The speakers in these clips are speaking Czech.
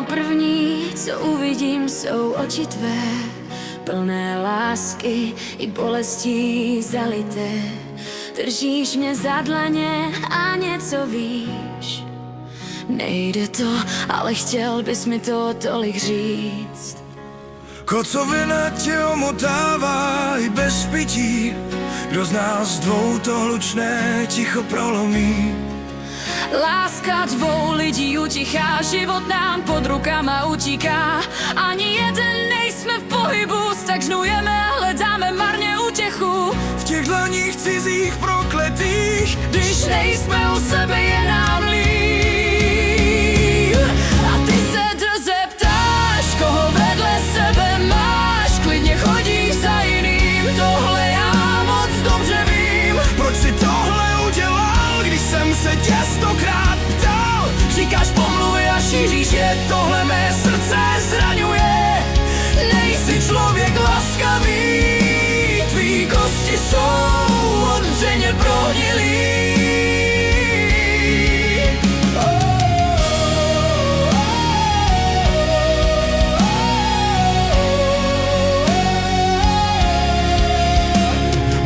první, co uvidím, jsou oči tvé, plné lásky i bolestí zalité. Držíš mě za dlaně a něco víš. Nejde to, ale chtěl bys mi to tolik říct. Kocovina tě omotává i bez pití. Kdo z nás dvou to hlučné ticho prolomí? Láska dvou lidí utichá, život nám pod rukama utíká. Ani jeden nejsme v pohybu, stagnujeme a hledáme marně útěchu. V těch dlaních cizích prokletých, Když nejsme u sebe, je nám líp. A ty se drze ptáš, koho vedle sebe máš. Klidně chodíš za jiným, tohle já moc dobře vím. proč si tohle udělal, když jsem se tě stokrát ptal? Říkáš pomluvy a šíříš je, tohle mé srdce zraňuje. Nejsi člověk laskavý, tvý kosti jsou odřeně prohnilý.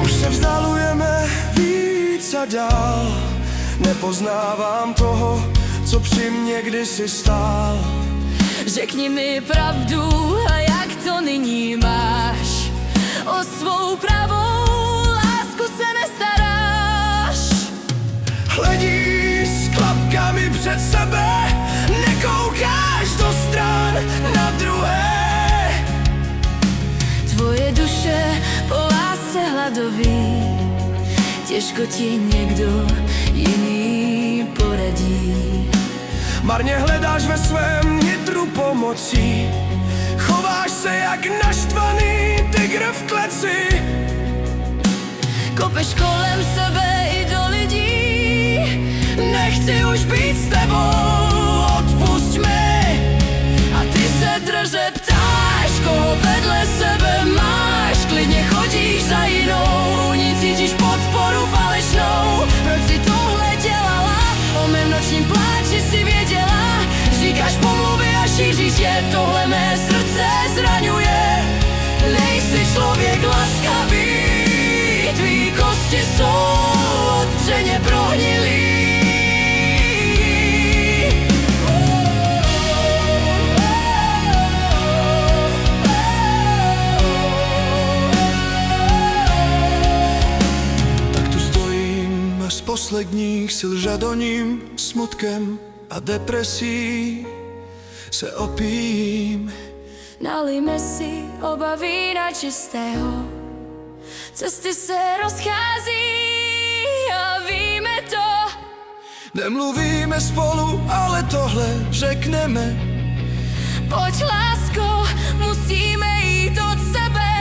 Už se vzdalujeme víc a dál. Nepoznávám toho, co při mně kdysi stál. Řekni mi pravdu, a jak to nyní máš? O svou pravou lásku se nestaráš. Hledíš s klapkami před sebe, nekoukáš do stran na druhé. Tvoje duše po lásce hladoví, těžko ti někdo jiný poradí. Marně hledáš ve svém nitru pomocí. Chováš se jak naštvaný tygr v kleci. Kopeš kolem sebe i do lidí. Nechci už být s tebou, odpusť mi. A ty se drze ptáš, koho vedle sebe máš. Klidně chodíš za jinou, nic cítíš podporu falešnou. Proč si tohle dělala, o mém nočním pláči si věděla. Říkáš pomluvy a šíříš je, tohle mé srdce zraňuje. Nejsi člověk laskavý, tvý kosti jsou odřeně prohnilý. Tak tu stojím a z posledních sil žadoním, smutkem a depresí se opijím. Nalijme si oba vína čistého, cesty se rozchází a víme to. Nemluvíme spolu, ale tohle řekneme. Pojď lásko, musíme jít od sebe.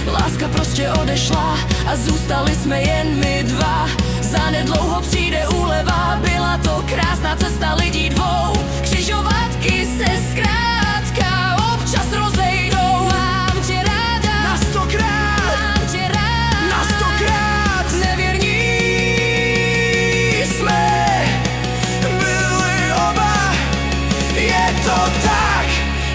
Láska prostě odešla a zůstali jsme jen my dva. Zanedlouho přijde úleva, byla to krásná cesta lidí dvou. Křižovatky se zkrátka občas rozejdou. Mám tě ráda, Na stokrát, mám tě rád, na stokrát nevěrní jsme byli oba. Je to tak.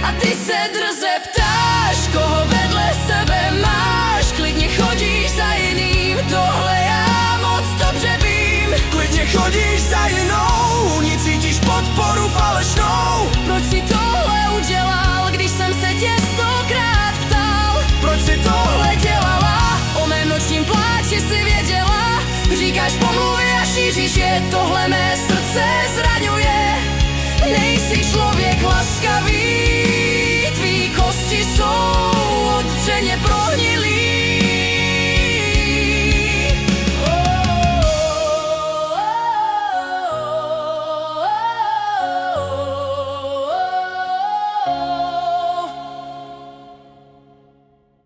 a ty se drze ptáš, koho vedle sebe máš. Klidně chodíš za jiným, tohle já moc dobře vím. Klidně chodíš za jinou, nic cítíš podporu falešnou. Proč si tohle udělal, když jsem se tě stokrát ptal? Proč si tohle Dělala, o mém nočním pláči si věděla. Říkáš pomluvy a šíříš je, tohle mé srdce zraňuje. Nejsi člověk laskavý,